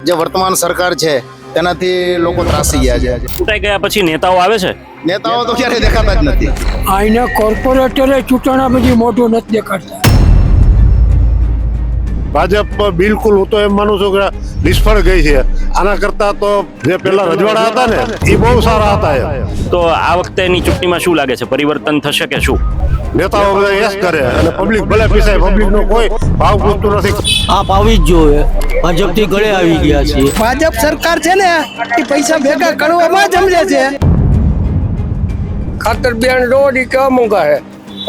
જે વર્તમાન સરકાર છે તેનાથી લોકો ત્રાસી ગયા છે. ચૂંટાઈ ગયા પછી નેતાઓ આવે છે? નેતાઓ તો ક્યારેય દેખાતા જ નથી. આના કોર્પોરેટરે ચૂંટણા પછી મોઢું નથી દેખાડતા. ભાજપ બિલકુલ હું તો એમ માનું છું કે નિષ્ફળ ગઈ છે. આના કરતા તો જે પેલા રજવાડા હતા ને એ બહુ સારા હતા. તો આ વખતેની ચૂંટણીમાં શું લાગે છે, પરિવર્તન થશે કે શું? નેતાઓ બધા યસ કરે અને પબ્લિક ભલે પીસાય, પબ્લિક નો કોઈ ભાવ પૂછતું નથી. આપ આવી જ જોવે ભાજપ થી ગળે આવી ગયા છીએ. ભાજપ સરકાર છે ને એ પૈસા ભેગા કરવામાં જ સમજે છે. ખાતર બિયારણ દોડી કેવા મોંઘા છે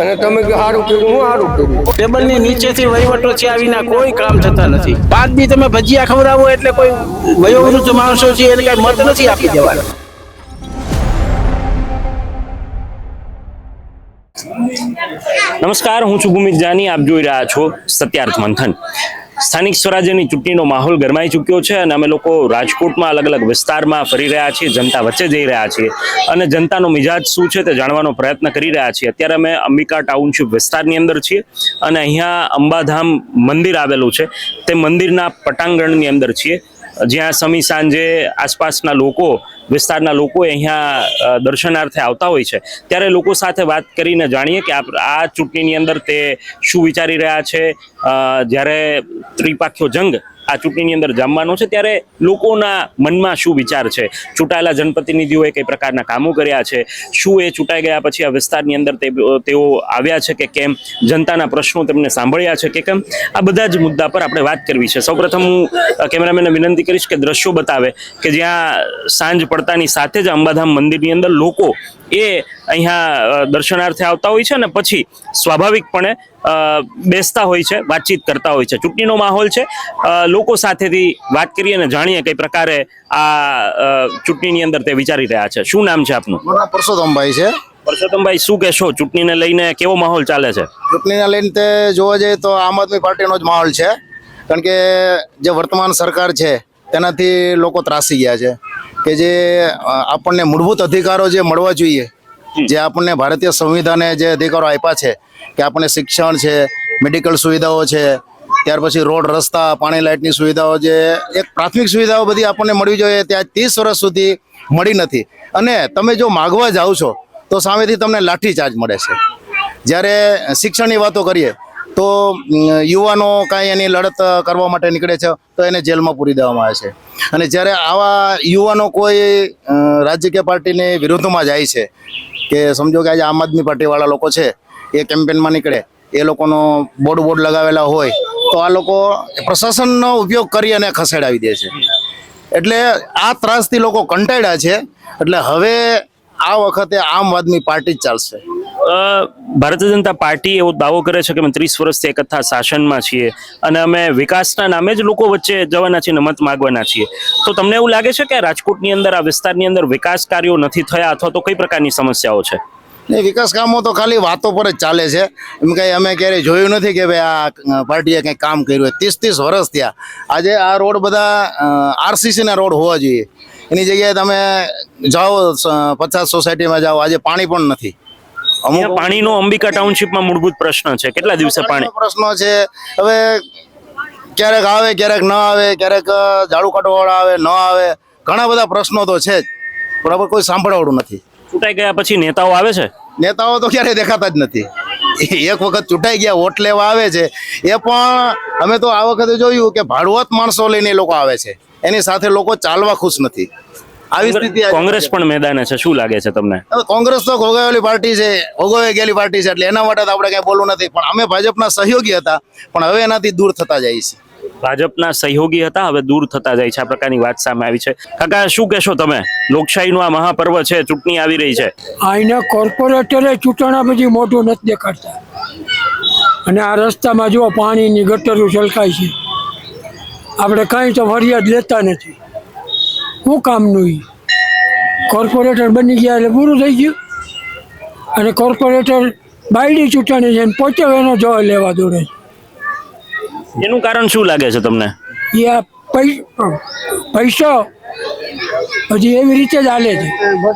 અને તમે કે સારું કર્યું, હું સારું કર્યું. ટેબલ ની નીચેથી વહીવટો છે આવીના કોઈ કામ થતા નથી. પાંચ દી તમે ભજીયા ખવડાવો એટલે કોઈ વયોવૃદ્ધ માણસો છે એને કઈ મત નથી આપી દેવાના. નમસ્કાર, હું છું ભૂમિક જાની. આપ જોઈ રહ્યા છો સત્યાર્થ મંથન. સ્થાનિક સ્વરાજ્યની ચૂંટણીનો માહોલ ગરમાઈ ચૂક્યો છે અને અમે લોકો રાજકોટમાં અલગ અલગ વિસ્તારમાં ફરી રહ્યા છીએ, જનતા વચ્ચે જઈ રહ્યા છીએ અને જનતાનો મિજાજ શું છે તે જાણવાનો પ્રયત્ન કરી રહ્યા છીએ. અત્યારે અમે અંબિકા ટાઉનશીપ વિસ્તારની અંદર છીએ અને અહીંયા અંબાધામ મંદિર આવેલું છે તે મંદિરના પટાંગણની અંદર છીએ, જ્યાં સમી સાંજે આસપાસના લોકો, વિસ્તારના લોકો અહીંયા દર્શનાર્થે આવતા હોય છે. ત્યારે લોકો સાથે વાત કરીને જાણીએ કે આ ચૂંટણીની અંદર તે શું વિચારી રહ્યા છે. જ્યારે ત્રિપાખ્યો જંગ આ ચૂંટણીની અંદર જામવાનો છે ત્યારે લોકોના મનમાં શું વિચાર છે, ચૂંટાયેલા જનપ્રતિનિધિઓએ કઈ પ્રકારના કામો કર્યા છે, શું એ ચૂંટાઈ ગયા પછી આ વિસ્તારની અંદર તેઓ આવ્યા છે કે કેમ, જનતાના પ્રશ્નો તેમને સાંભળ્યા છે કે કેમ, આ બધા જ મુદ્દા પર આપણે વાત કરવી છે. સૌપ્રથમ હું કેમેરામેનને વિનંતી કરીશ કે દ્રશ્યો બતાવે કે જ્યાં સાંજ પડતાની સાથે જ અંબાધામ મંદિરની અંદર લોકો એ અહીંયા દર્શનાર્થે આવતા હોય છે અને પછી સ્વાભાવિકપણે બેસતા હોય છે, વાતચીત કરતા હોય છે. ચૂંટણીનો માહોલ છે, લોકો સાથેથી વાત કરીએ અને જાણીએ કઈ પ્રકારે આ ચૂંટણીની અંદર તે વિચારી રહ્યા છે. શું નામ છે આપનું? મારું નામ પરસોત્તમભાઈ છે. પરસોત્તમભાઈ, શું કહેશો, ચૂંટણીને લઈને કેવો માહોલ ચાલે છે? ચૂંટણીને લઈને તે જોવા જઈએ તો આમ આદમી પાર્ટીનો જ માહોલ છે, કારણ કે જે વર્તમાન સરકાર છે તેનાથી લોકો ત્રાસી ગયા છે કે જે આપણને મૂળભૂત અધિકારો જે મળવા જોઈએ, જે આપણને ભારતીય સંવિધાને જે અધિકારો આપ્યા છે કે આપણને શિક્ષણ છે, મેડિકલ સુવિધાઓ છે, ત્યાર પછી રોડ, રસ્તા, પાણી, લાઇટની સુવિધાઓ, જે એક પ્રાથમિક સુવિધાઓ બધી આપણને મળવી જોઈએ, ત્યાં 30 વર્ષ સુધી મળી નથી. અને તમે જો માગવા જાઓ છો તો સામેથી તમને લાઠીચાર્જ મળે છે. જ્યારે શિક્ષણની વાતો કરીએ તો યુવાનો કાંઈ એની લડત કરવા માટે નીકળે છે તો એને જેલમાં પૂરી દેવામાં આવે છે. અને જ્યારે આવા યુવાનો કોઈ રાજકીય પાર્ટીની વિરુદ્ધમાં જાય છે, કે સમજો કે આજે આમ આદમી પાર્ટીવાળા લોકો છે એ કેમ્પેનમાં નીકળે, એ લોકોનો બોર્ડ લગાવેલા હોય તો આ લોકો પ્રશાસનનો ઉપયોગ કરી અને ખસેડાવી દે છે. એટલે આ ત્રાસથી લોકો કંટાળ્યા છે. એટલે હવે આ વખતે આમ આદમી પાર્ટી જ ચાલશે. ભારતીય જનતા પાર્ટી એવો દાવો કરે છે કે અમે 30 વર્ષથી એકથા શાસનમાં છીએ અને અમે વિકાસના નામે જ લોકો વચ્ચે જવાના છીએ, મત માગવાના છીએ. તો તમને એવું લાગે છે કે રાજકોટની અંદર, આ વિસ્તારની અંદર વિકાસ કાર્યો નથી થયા અથવા તો કઈ પ્રકારની સમસ્યાઓ છે? ને વિકાસ કામો તો ખાલી વાતો પર જ ચાલે છે. એમ કંઈ અમે ક્યારેય જોયું નથી કે ભાઈ આ પાર્ટીએ કંઈ કામ કર્યું હોય. 30 વર્ષ થયા. આજે આ રોડ બધા આરસીસીના રોડ હોવા જોઈએ, એની જગ્યાએ તમે જાઓ 50 સોસાયટીમાં જાઓ, આજે પાણી પણ નથી. અમુક પાણીનો અંબિકા ટાઉનશીપમાં મૂળભૂત પ્રશ્ન છે. કેટલા દિવસે પાણી પ્રશ્નો છે. હવે ક્યારેક આવે, ક્યારેક ન આવે, ક્યારેક ઝાડુ કાઢવાવાળા આવે, ન આવે, ઘણા બધા પ્રશ્નો તો છે જ, બરાબર, કોઈ સાંભળવાળું નથી. ચૂંટાઈ ગયા પછી નેતાઓ આવે છે? નેતાઓ તો ક્યારેય દેખાતા જ નથી. એક વખત ચૂંટાઈ ગયા, વોટ લેવા આવે છે, એ પણ અમે તો આ વખતે જોયું કે ભાડુઆત માણસો લઈને લોકો આવે છે, એની સાથે લોકો ચાલવા ખુશ નથી. આવી સ્થિતિ. કોંગ્રેસ પણ મેદાને છે, શું લાગે છે તમને? કોંગ્રેસ તો ભોગવેલી પાર્ટી છે, ભોગવે ગયેલી પાર્ટી છે, એટલે એના માટે તો આપણે કઈ બોલવું નથી. પણ અમે ભાજપના સહયોગી હતા, પણ હવે એનાથી દૂર થતા જાય છે. ભાજપના સહયોગી હતા, હવે દૂર થતા જાય છે, આ પ્રકારની વાત સામે આવી છે. કાકા, શું કહેશો તમે? લોકશાહીનું આ મહાપર્વ છે, ચૂંટણી આવી રહી છે. આના કોર્પોરેટરે ચૂંટણા પછી મોઢું નથી દેખાડતા. અને આ રસ્તામાં જો પાણીની ગટરો છલકાય છે, આપણે કાંઈ તો ફરિયાદ લેતા નથી. શું કામનું? કોર્પોરેટર બની ગયા એટલે પૂરું થઈ ગયું. અને કોર્પોરેટર બાયડી ચૂંટણી છે, પોતે એનો જવાબ લેવા દોડે છે. એનું કારણ શું લાગે છે તમને? એ આ પૈસો હજી એવી રીતે જ હાલે છે.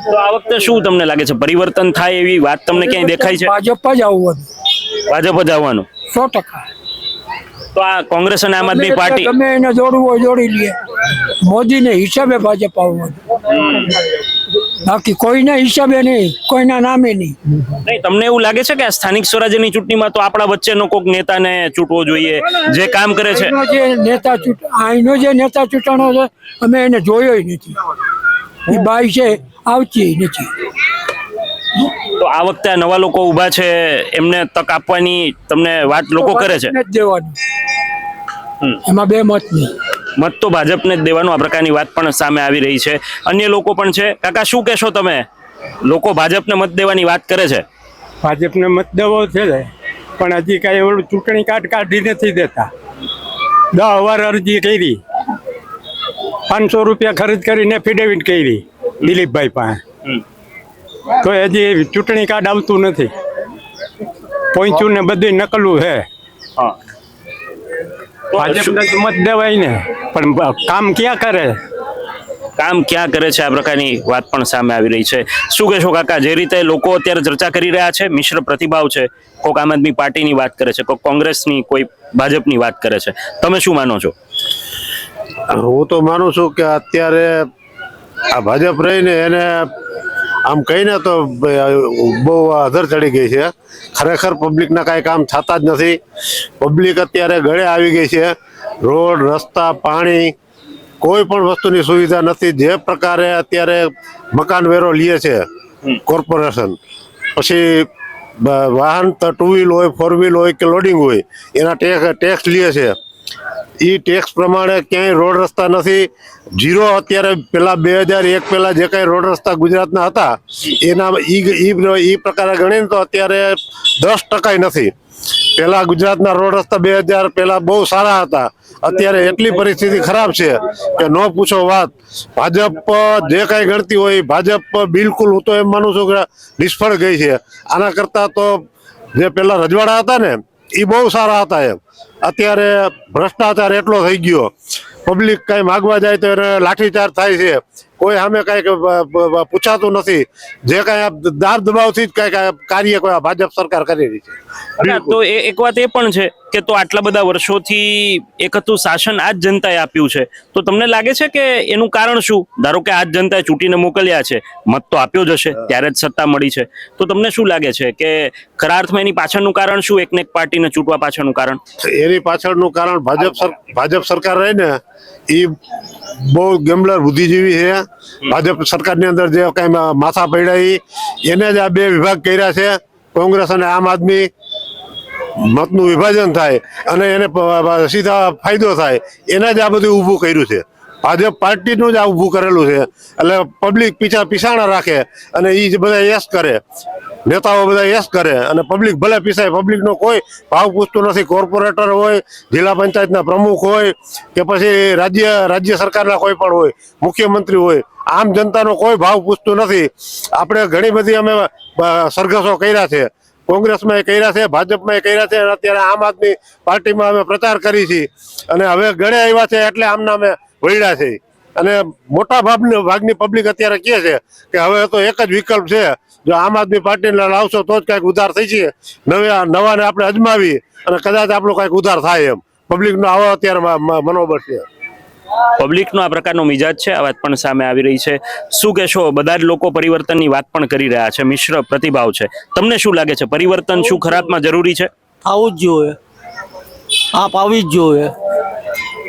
તો આ વખતે શું તમને લાગે છે, પરિવર્તન થાય એવી વાત તમને ક્યાંય દેખાય છે? ભાજપ જ આવવાનું. ભાજપ જ આવવાનું 100%. તો આ કોંગ્રેસ અને આમ આદમી પાર્ટી તમે એને જોડવું હોય જોડી લે, મોદીને હિસાબે ભાજપ આવવાનું, બાકી કોઈના હિસાબે નહીં, કોઈના નામે નહીં. નહીં, તમને એવું લાગે છે કે આ સ્થાનિક સ્વરાજ્યની ચૂંટણીમાં તો આપણા વચ્ચેનો કોઈક નેતાને ચૂંટવો જોઈએ જે કામ કરે છે? અહીંનો જે નેતા ચૂંટણો છે અમે એને જોયો નથી. એ બાઈ છે આવતી નથી. તો આ વખતે આ નવા લોકો ઊભા છે એમને તક આપવાની તમને વાત લોકો કરે છે? નથી દેવાનું, એમાં બે મત નહીં. મત તો ભાજપને જ દેવાનું, આ પ્રકારની વાત પણ સામે આવી રહી છે. અન્ય લોકો પણ છે. કાકા શું કહેશો તમે? લોકો ભાજપને મત દેવાની વાત કરે છે. ભાજપને મત દેવો છે પણ હજી કાંઈ એવું ચૂંટણી કાર્ડ કાઢી નથી દેતા. 10 વાર અરજી કરી, 500 રૂપિયા ખર્ચ કરીને એફિડેવિટ કરી દિલીપભાઈ પાસે, તો હજી ચૂંટણી કાર્ડ આવતું નથી. પહોંચ્યું ને બધું નકલું છે. ભાજપને તો મત દેવાય ને, પણ કામ ક્યાં કરે? કામ ક્યાં કરે છે, આ પ્રકારની વાત પણ સામે આવી રહી છે. શું કહેશો કાકા? જે રીતે લોકો અત્યારે ચર્ચા કરી રહ્યા છે, મિશ્ર પ્રતિભાવ છે, કોઈક આમ આદમી પાર્ટીની વાત કરે છે, કોઈક કોંગ્રેસની, કોઈ ભાજપની વાત કરે છે, તમે શું માનો છો? હું તો માનું છું કે અત્યારે આ ભાજપ રહીને એને આમ કહીને તો બહુ અધર ચડી ગઈ છે. ખરેખર પબ્લિકના કાંઈ કામ થતા જ નથી. પબ્લિક અત્યારે ગળે આવી ગઈ છે. રોડ, રસ્તા, પાણી, કોઈ પણ વસ્તુની સુવિધા નથી. જે પ્રકારે અત્યારે મકાન વેરો લે છે કોર્પોરેશન, પછી વાહન 2 વ્હીલ હોય, 4 વ્હીલ હોય કે લોડિંગ હોય, એના ટેક્સ લે છે. એ ટેક્સ પ્રમાણે ક્યાંય રોડ રસ્તા નથી. ઝીરો અત્યારે પેલા 2001 પહેલા જે કાંઈ રોડ રસ્તા ગુજરાતના હતા એના એ પ્રકારે ગણીને તો અત્યારે 10% નથી. પહેલા ગુજરાતના રોડ રસ્તા 2000 પહેલા બહુ સારા હતા. અત્યારે એટલી પરિસ્થિતિ ખરાબ છે કે ન પૂછો વાત. ભાજપ જે કાંઈ ગણતી હોય, ભાજપ બિલકુલ, હું તો એમ માનું છું કે નિષ્ફળ ગઈ છે. આના કરતાં તો જે પહેલા રજવાડા હતા ને એ બહુ સારા હતા. એમ અત્યારે ભ્રષ્ટાચાર એટલો થઈ ગયો, પબ્લિક કાંઈ માગવા જાય તો એને લાઠીચાર્જ થાય છે. કોઈ સામે કાંઈક પૂછાતું નથી. જે કાંઈ દાબ દબાવથી જ કાંઈક કાર્ય કોઈ ભાજપ સરકાર કરી રહી છે. તો એક વાત એ પણ છે કે તો આટલા બધા વર્ષોથી એક હતું શાસન આ જ જનતાએ આપ્યું છે, તો તમને લાગે છે કે એનું કારણ શું? ધારો કે આ જ જનતાએ ચૂંટીને મોકલ્યા છે, મત તો આપ્યો જ હશે, ત્યારે જ સત્તા મળી છે, તો તમને શું લાગે છે કે ખરા અર્થમાં એની પાછળનું કારણ શું? એકને એક પાર્ટીને ચૂંટવા પાછળનું કારણ? એની પાછળનું કારણ ભાજપ સરકાર રહી ને એ બહુ ગેમ્બલર બુદ્ધિજીવી છે. ભાજપ સરકારની અંદર જે કાંઈ માથા પડ્યા એને જ આ 2 વિભાગ કર્યા છે, કોંગ્રેસ અને આમ આદમી. મતનું વિભાજન થાય અને એને સીધા ફાયદો થાય, એને જ આ બધું ઊભું કર્યું છે. ભાજપ પાર્ટીનું જ આ ઊભું કરેલું છે. એટલે પબ્લિક પીછાણા રાખે અને એ જ બધા યસ કરે, નેતાઓ બધા યસ કરે અને પબ્લિક ભલે પીસાય. પબ્લિકનો કોઈ ભાવ પૂછતું નથી. કોર્પોરેટર હોય, જિલ્લા પંચાયતના પ્રમુખ હોય કે પછી રાજ્ય સરકારના કોઈ પણ હોય, મુખ્યમંત્રી હોય, આમ જનતાનો કોઈ ભાવ પૂછતું નથી. આપણે ઘણી બધી અમે સરઘસો કર્યા છે, કોંગ્રેસમાં એ કર્યા છે, ભાજપમાં એ કર્યા છે, અને અત્યારે આમ આદમી પાર્ટીમાં અમે પ્રચાર કરી છીએ. અને હવે ગળે આવ્યા છે એટલે આમના અમે વળ્યા છે. અને મોટા ભાગની પબ્લિક અત્યારે કહે છે કે હવે તો એક જ વિકલ્પ છે, જો આમ આદમી પાર્ટીને લાવશો તો જ કાંઈક ઉધાર થઈ છે. નવાને આપણે અજમાવી અને કદાચ આપણો કાંઈક ઉધાર થાય. એમ પબ્લિકનો આવો અત્યારે મનોબળ છે. પબ્લિકનો આ પ્રકારનો મિજાજ છે, આ વાત પણ સામે આવી રહી છે. શું કહેશો? બધા જ લોકો પરિવર્તનની વાત પણ કરી રહ્યા છે, મિશ્ર પ્રતિભાવ છે. તમને શું લાગે છે, પરિવર્તન શું ખરાબમાં જરૂરી છે? આવું જ જોઈએ, આપ આવી જ જોઈએ.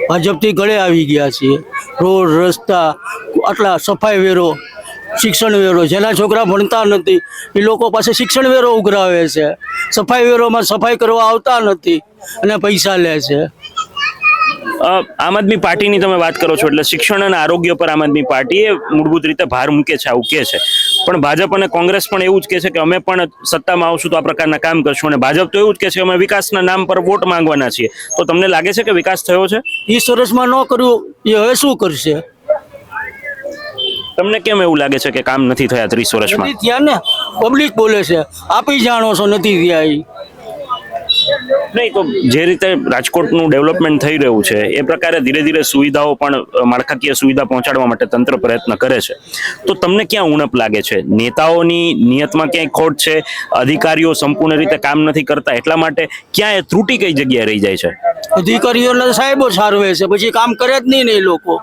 ભાજપથી ગળે આવી ગયા છીએ. રોડ, રસ્તા, આટલા સફાઈ વેરો, શિક્ષણ વેરો, જેના છોકરા ભણતા નથી એ લોકો પાસે શિક્ષણ વેરો ઉઘરાવે છે. સફાઈ વેરોમાં સફાઈ કરવા આવતા નથી અને પૈસા લે છે. આમ આદમી પાર્ટીની તમે વાત કરો છો એટલે શિક્ષણ અને આરોગ્ય પર આમ આદમી પાર્ટીએ મૂળભૂત રીતે ભાર મૂકે છે, આવું કહે છે. પણ ભાજપ અને કોંગ્રેસ પણ એવું જ કહે છે કે અમે પણ સત્તામાં આવશું તો આ પ્રકારના કામ કરશું, અને ભાજપ તો એવું જ કહે છે કે અમે વિકાસના નામ પર વોટ માંગવાના છીએ. તો તમને લાગે છે કે વિકાસ થયો છે? 20 વર્ષમાં ન કર્યું એ હવે શું કરશે? તમને કેમ એવું લાગે છે કે કામ નથી થયા 30 વર્ષમાં? નથી થયા ને, પબ્લિક બોલે છે. આપી જાણો છો નથી થયા. નહીં તો જે રીતે રાજકોટનું ડેવલપમેન્ટ થઈ રહ્યું છે એ પ્રકારે ધીરે ધીરે સુવિધાઓ પણ માળખાકીય સુવિધા પહોંચાડવા માટે તંત્ર પ્રયત્ન કરે છે, તો તમને ક્યાં ઉણપ લાગે છે? નેતાઓની નિયતમાં ક્યાંય ખોટ છે, અધિકારીઓ સંપૂર્ણ રીતે કામ નથી કરતા, એટલા માટે ક્યાં એ ત્રુટિ કઈ જગ્યાએ રહી જાય છે? અધિકારીઓને સાહેબો સારવે છે, પછી કામ કરે જ નહીં ને એ લોકો.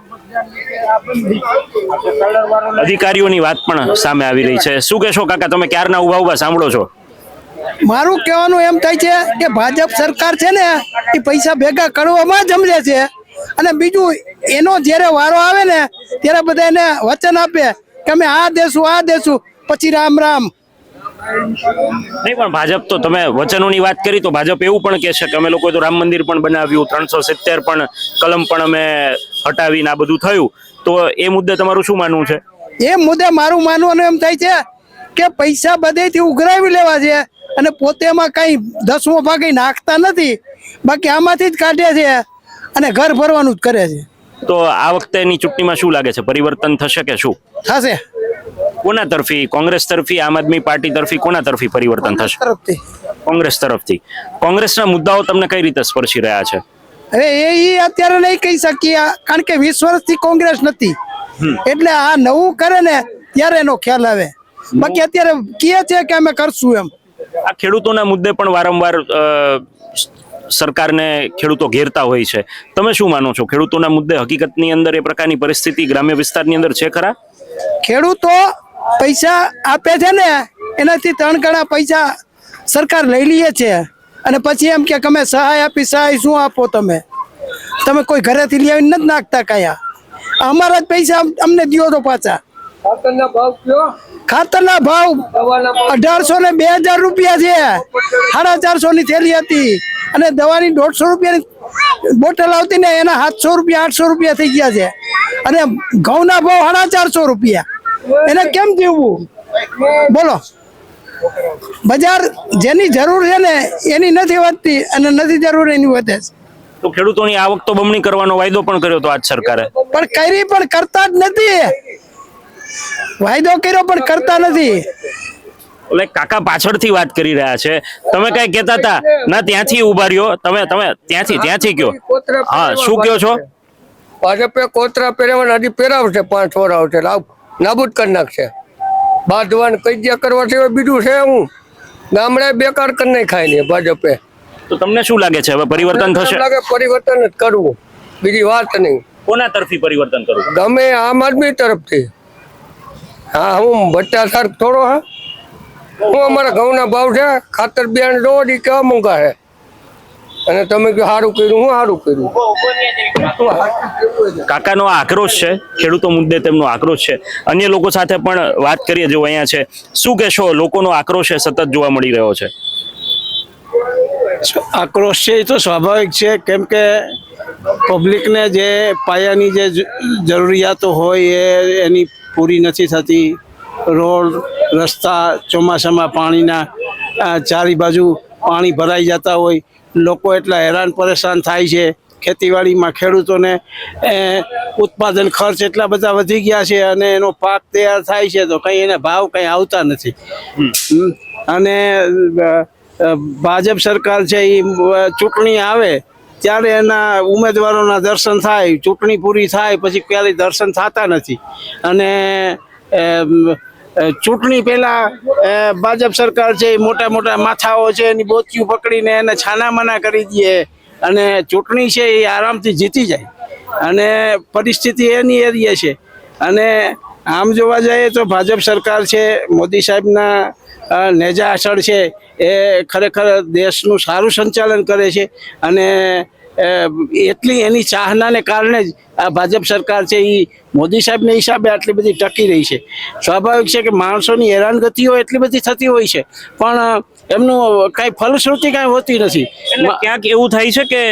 અધિકારીઓની વાત પણ સામે આવી રહી છે. શું કહેશો કાકા, તમે ક્યારના ઉભા સાંભળો છો? મારું કહેવાનું એમ થાય છે કે ભાજપ સરકાર છે ને એ પૈસા ભેગા કરવામાં જ સમજે છે, અને બીજું એનો જ્યારે વારો આવે ને ત્યારે બધા એને વચન આપે કે અમે આ દેશું પછી રામ રામ. નહીં પણ ભાજપ તો, તમે વચનોની વાત કરી તો ભાજપ એવું પણ કહે છે કે અમે લોકોએ તો રામ મંદિર પણ બનાવ્યું, 370 પણ કલમ પણ અમે હટાવીને આ બધું થયું, તો એ મુદ્દે તમારું શું માનવું છે? એ મુદ્દે મારું માનવાનું એમ થાય છે કે પૈસા બધેથી ઉઘરાવી લેવા છે અને પોતે એમાં કઈ 10મો ભાગ નાખતા નથી, બાકી આમાંથી જ કાઢે છે અને ઘર ભરવાનું જ કરે છે. તો આ વખતેની ચૂંટણીમાં શું લાગે છે, પરિવર્તન થશે કે શું થશે? કોના તરફી? કોંગ્રેસ તરફી, આમ આદમી પાર્ટી તરફી, કોના તરફી પરિવર્તન થશે? તરફથી કોંગ્રેસ તરફથી. કોંગ્રેસના મુદ્દાઓ તમને કઈ રીતે સ્પર્શી રહ્યા છે? હવે એ અત્યારે નહીં કહી શકીએ, કારણ કે 20 વર્ષથી કોંગ્રેસ નથી, એટલે આ નવું કરે ને ત્યારે એનો ખ્યાલ આવે, બાકી અત્યારે કહે છે કે અમે કરશું એમ. આ ખેડૂતોના મુદ્દે પણ વારંવાર સરકારને ખેડૂતો ઘેરતા હોય છે, તમે શું માનો છો? ખેડૂતોના મુદ્દે હકીકતની અંદર એ પ્રકારની પરિસ્થિતિ ગ્રામ્ય વિસ્તારની અંદર છે ખરા? ખેડૂતો પૈસા આપે છે ને એનાથી 3 ગણા પૈસા સરકાર લઈ લઈએ છે, અને પછી એમ કે અમે સહાય આપી. સહાય શું આપો તમે કોઈ ઘરેથી લઈ આવીને નથી નાખતા કયા, અમારા જ પૈસા અમને દો તો પાછા. ખાતરના ભાવ 1800 ને 2000 રૂપિયા છે, 450 ની થેલી હતી, અને દવાની 150 રૂપિયાની બોટલ આવતી ને એના 700 રૂપિયા 800 રૂપિયા થઈ ગયા છે, અને ઘઉંના ભાવ 450 રૂપિયા. એને કેમ જીવવું બોલો? બજાર જેની જરૂર છે ને એની નથી વધતી, અને નથી જરૂર એની વધે છે. તો ખેડૂતોની આવક તો બમણી કરવાનો વાયદો પણ કર્યો તો આજ સરકારે, પણ કરી પણ કરતા જ નથી. વાયદો કર્યો પણ કરતા નથી. એટલે કાકા પાછળથી વાત કરી રહ્યા છે, તમે કઈ કહેતા હતા ના? ત્યાંથી ઉભા રહ્યો, તમે ત્યાંથી કયો. હા, શું કયો છો? ભાજપે કોતરા પહેરવાના હજી પહેરાવશે, 5 વાર આવશે, નાબૂદ કરી નાખશે. બાંધવાન કજિયા કરવા છે બીજું છે હું ગામડે બેકાર કરી નાખાય ને ભાજપે. તો તમને શું લાગે છે હવે પરિવર્તન થશે? લાગે પરિવર્તન જ કરવું, બીજી વાત નહીં. કોના તરફી પરિવર્તન કરવું? ગમે આમ આદમી તરફથી. હા, હું ભટ્ટાચાર થોડો હા, હું અમારા ઘઉંના ભાવ છે, ખાતર બિયારણ જોવો દી કેવા મોંઘા છે, અને તમે કહો સારું કર્યું, હું સારું કર્યું. કાકાનો આ આક્રોશ છે, ખેડૂતો મુદ્દે તેમનો આક્રોશ છે. અન્ય લોકો સાથે પણ વાત કરીએ, જો અહીંયા છે. શું કહેશો, લોકોનો આક્રોશ સતત જોવા મળી રહ્યો છે? આક્રોશ છે એ તો સ્વાભાવિક છે, કેમ કે પબ્લિકને જે પાયાની જે જરૂરિયાતો હોય એની પૂરી નથી થતી. રોડ રસ્તા, ચોમાસામાં પાણીના ચારે બાજુ પાણી ભરાઈ જતા હોય, લોકો એટલા હેરાન પરેશાન થાય છે. ખેતીવાડીમાં ખેડૂતોને ઉત્પાદન ખર્ચ એટલા બધા વધી ગયા છે, અને એનો પાક તૈયાર થાય છે તો કંઈ એને ભાવ કંઈ આવતા નથી. અને ભાજપ સરકાર છે એ ચૂંટણી આવે ત્યારે એના ઉમેદવારોના દર્શન થાય, ચૂંટણી પૂરી થાય પછી ક્યારેય દર્શન થતા નથી. અને ચૂંટણી પહેલા ભાજપ સરકાર છે એ મોટા મોટા માથાઓ છે એની બોતીઓ પકડીને એને છાનામાના કરી દે, અને ચૂંટણી છે એ આરામથી જીતી જાય, અને પરિસ્થિતિ એની એરિયા છે. અને આમ જોવા જઈએ તો ભાજપ સરકાર છે, મોદી સાહેબના નેજા હેઠળ છે, એ ખરેખર દેશનું સારું સંચાલન કરે છે, અને એટલી એની ચાહનાને કારણે જ આ ભાજપ સરકાર છે એ મોદી સાહેબના હિસાબે આટલી બધી ટકી રહી છે. સ્વાભાવિક છે કે માણસોની હેરાનગતિઓ એટલી બધી થતી હોય છે, પણ એમનું કાંઈ ફલશ્રુતિ કાંઈ હોતી નથી. એટલે ક્યાંક એવું થાય છે કે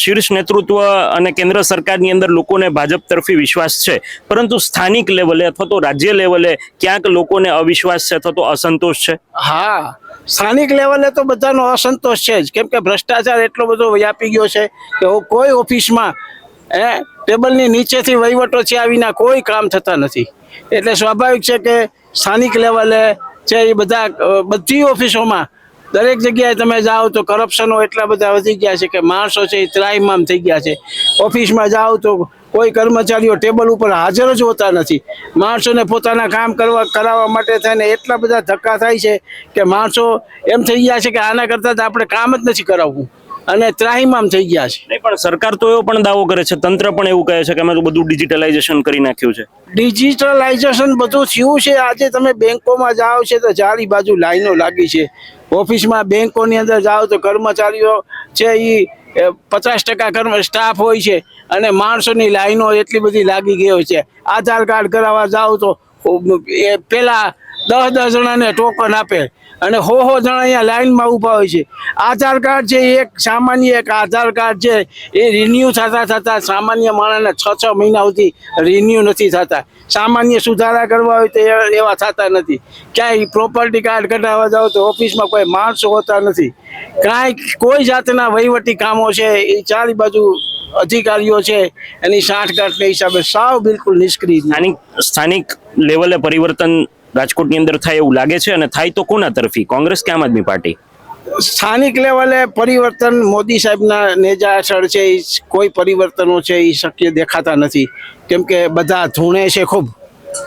શીર્ષ નેતૃત્વ અને કેન્દ્ર સરકારની અંદર લોકોને ભાજપ તરફી વિશ્વાસ છે, પરંતુ સ્થાનિક લેવલે અથવા તો રાજ્ય લેવલે ક્યાંક લોકોને અવિશ્વાસ છે અથવા તો અસંતોષ છે. હા, સ્થાનિક લેવલે તો બધાનો અસંતોષ છે જ, કેમ કે ભ્રષ્ટાચાર એટલો બધો વ્યાપી ગયો છે કે કોઈ ઓફિસમાં ટેબલની નીચેથી વહીવટો છે વિના કોઈ કામ થતા નથી. એટલે સ્વાભાવિક છે કે સ્થાનિક લેવલે છે એ બધી ઓફિસોમાં દરેક જગ્યાએ તમે જાઓ તો કરપ્શનો એટલા બધા વધી ગયા છે કે માણસો છે એ ત્રાહિમામ થઈ ગયા છે. ઓફિસમાં જાઓ તો કોઈ કર્મચારીઓ ટેબલ ઉપર હાજર જ હોતા નથી. માણસોને પોતાના કામ કરાવવા માટે થઈને એટલા બધા ધક્કા થાય છે કે માણસો એમ થઈ ગયા છે કે આના કરતાં તો આપણે કામ જ નથી કરાવવું અને ત્રાહિમામ થઈ ગયા છે. નહીં, પણ સરકાર તો એવો પણ દાવો કરે છે, તંત્ર પણ એવું કહે છે કે અમે તો બધું ડિજિટલાઇઝેશન કરી નાખ્યું છે. ડિજિટલાઇઝેશન બધું થયું છે. આજે તમે બેંકોમાં જાઓ છે તો ચારે બાજુ લાઈનો લાગી છે. ઓફિસમાં બેંકોની અંદર જાઓ તો કર્મચારીઓ છે એ 50% સ્ટાફ હોય છે અને માણસોની લાઈનો એટલી બધી લાગી ગઈ હોય છે. આધાર કાર્ડ કરાવવા જાઓ તો એ પેલા 10 જણાને ટોકન આપે અને 100 જણા અહીંયા લાઈનમાં ઊભા હોય છે. આધાર કાર્ડ છે એક સામાન્ય એક આધાર કાર્ડ છે એ રિન્યુ થતા સામાન્ય માણસને 6 મહિના સુધી રિન્યુ નથી થતા. સામાન્ય સુધારા કરવા હોય તો એવા થતા નથી. ક્યાંય પ્રોપર્ટી કાર્ડ કઢાવવા જાઓ તો ઓફિસમાં કોઈ માણસો હોતા નથી. કાંઈ કોઈ જાતના વહીવટી કામો છે એ ચારે બાજુ અધિકારીઓ છે એની સાંઠગાંઠના હિસાબે સાવ બિલકુલ નિષ્ક્રિય. સ્થાનિક લેવલે પરિવર્તન રાજકોટની અંદર થાય એવું લાગે છે, અને થાય તો કોના તરફી, કોંગ્રેસ કે આમ આદમી પાર્ટી? સ્થાનિક લેવલે પરિવર્તન મોદી સાહેબના નેજા હેઠળ છે એ કોઈ પરિવર્તનો છે એ શક્ય દેખાતા નથી. કેમ કે બધા ધૂણે છે ખૂબ,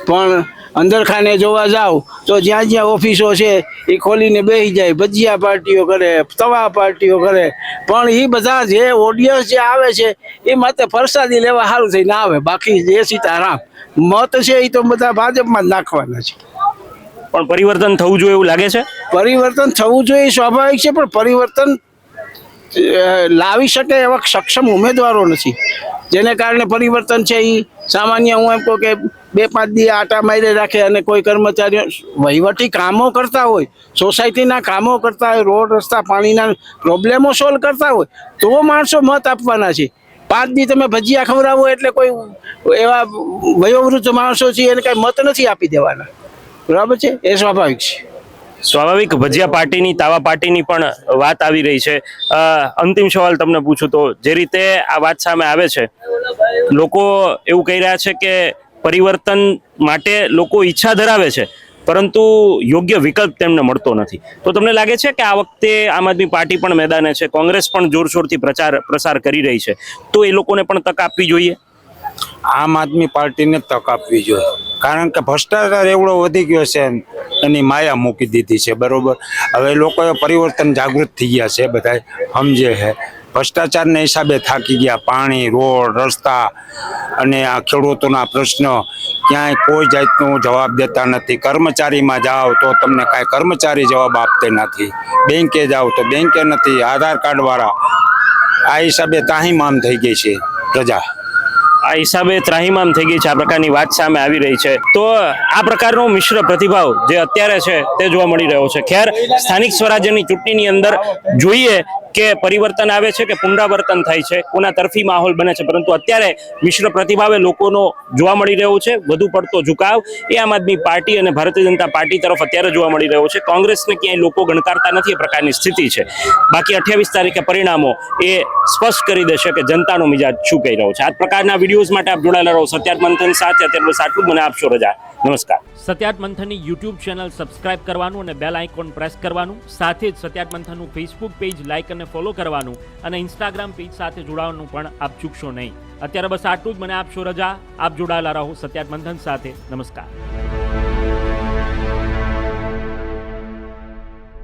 પણ અંદરખાને જોવા જાઓ તો જ્યાં જ્યાં ઓફિસો છે એ ખોલીને બેસી જાય, ભજીયા પાર્ટીઓ કરે, તવા પાર્ટીઓ કરે, પણ એ બધા જે ઓડિયન્સ જે આવે છે એ માત્ર પ્રસાદી લેવા સારું થઈને આવે. બાકી જે સીતારામ મત છે એ તો બધા ભાજપમાં જ નાખવાના છે. પણ પરિવર્તન થવું જોઈએ એવું લાગે છે? પરિવર્તન થવું જોઈએ સ્વાભાવિક છે, પણ પરિવર્તન લાવી શકે એવા સક્ષમ ઉમેદવારો નથી, જેને કારણે પરિવર્તન છે એ સામાન્ય હું એમ કહું કે 2-5 દી આટા મારી રાખે અને કોઈ કર્મચારીઓ વહીવટી કામો કરતા હોય, સોસાયટીના કામો કરતા હોય, રોડ રસ્તા પાણીના પ્રોબ્લેમો સોલ્વ કરતા હોય તો માણસો મત આપવાના છે. 5 દી તમે ભજીયા ખવડાવો એટલે કોઈ એવા વયોવૃદ્ધ માણસો છે એને કાંઈ મત નથી આપી દેવાના. બરાબર છે, એ સ્વાભાવિક છે. સ્વાભાવિક ભજીયા પાર્ટીની, તાવા પાર્ટીની પણ વાત આવી રહી છે. અંતિમ સવાલ તમને પૂછું તો, જે રીતે આ વાત સામે આવે છે, લોકો એવું કહી રહ્યા છે કે પરિવર્તન માટે લોકો ઈચ્છા ધરાવે છે પરંતુ યોગ્ય વિકલ્પ તેમને મળતો નથી. તો તમને લાગે છે કે આ વખતે આમ આદમી પાર્ટી પણ મેદાને છે, કોંગ્રેસ પણ જોરશોરથી પ્રસાર કરી રહી છે, તો એ લોકોને પણ તક આપવી જોઈએ? આમ આદમી પાર્ટીને તક આપવી જોઈએ, કારણ કે ભ્રષ્ટાચાર એવડો વધી ગયો છે, એની માયા મૂકી દીધી છે. બરોબર, હવે લોકોએ પરિવર્તન જાગૃત થઈ ગયા છે, બધા સમજે છે. ભ્રષ્ટાચારના હિસાબે થાકી ગયા. પાણી, રોડ, રસ્તા અને આ ખેડૂતોના પ્રશ્ન ક્યાંય કોઈ જાતનો જવાબ દેતા નથી. કર્મચારીમાં જાઓ તો તમને કાંઈ કર્મચારી જવાબ આપતે નથી. બેંકે જાઓ તો બેંકે નથી. આધાર કાર્ડવાળા આ હિસાબે તાહીમામ થઈ ગઈ છે પ્રજા. આ હિસાબે ત્રાહિમામ થઈ ગઈ છે, આ પ્રકારની વાત સામે આવી રહી છે. તો આ પ્રકારનો મિશ્ર પ્રતિભાવ જે અત્યારે છે તે જોવા મળી રહ્યો છે. ખેર, સ્થાનિક સ્વરાજ્યની ચૂંટણીની અંદર જોઈએ કે પરિવર્તન આવે છે કે પુનરાવર્તન થાય છે, કોના તરફી માહોલ બને છે, પરંતુ અત્યારે મિશ્ર પ્રતિભાવે લોકોનો જોવા મળી રહ્યો છે. વધુ પડતો ઝુકાવ એ આમ આદમી પાર્ટી અને ભારતીય જનતા પાર્ટી તરફ અત્યારે જોવા મળી રહ્યો છે. કોંગ્રેસને ક્યાંય લોકો ગણકારતા નથી, એ પ્રકારની સ્થિતિ છે. બાકી 28 તારીખે પરિણામો એ સ્પષ્ટ કરી દેશે કે જનતાનો મિજાજ શું કહી રહ્યો છે. આ પ્રકારના વિડીયોઝ માટે આપ જોડાયેલા રહો સત્યાર્થ મંથન સાથે. અત્યારે બસ આટલું જ. મને આપશો રજા. નમસ્કાર. સત્યાર્થ મંથનની યુટ્યુબ ચેનલ સબસ્ક્રાઇબ કરવાનું અને બેલ આઇકોન પ્રેસ કરવાનું, સાથે જ સત્યાર્થ મંથનનું ફેસબુક પેજ લાઇક અને ફોલો કરવાનું અને ઇન્સ્ટાગ્રામ પેજ સાથે જોડાવાનું પણ આપ ચૂકશો નહીં. અત્યારે બસ આટલું જ. મને આપશો રજા. આપ જોડાયેલા રહો સત્યાર્થ મંથન સાથે. નમસ્કાર.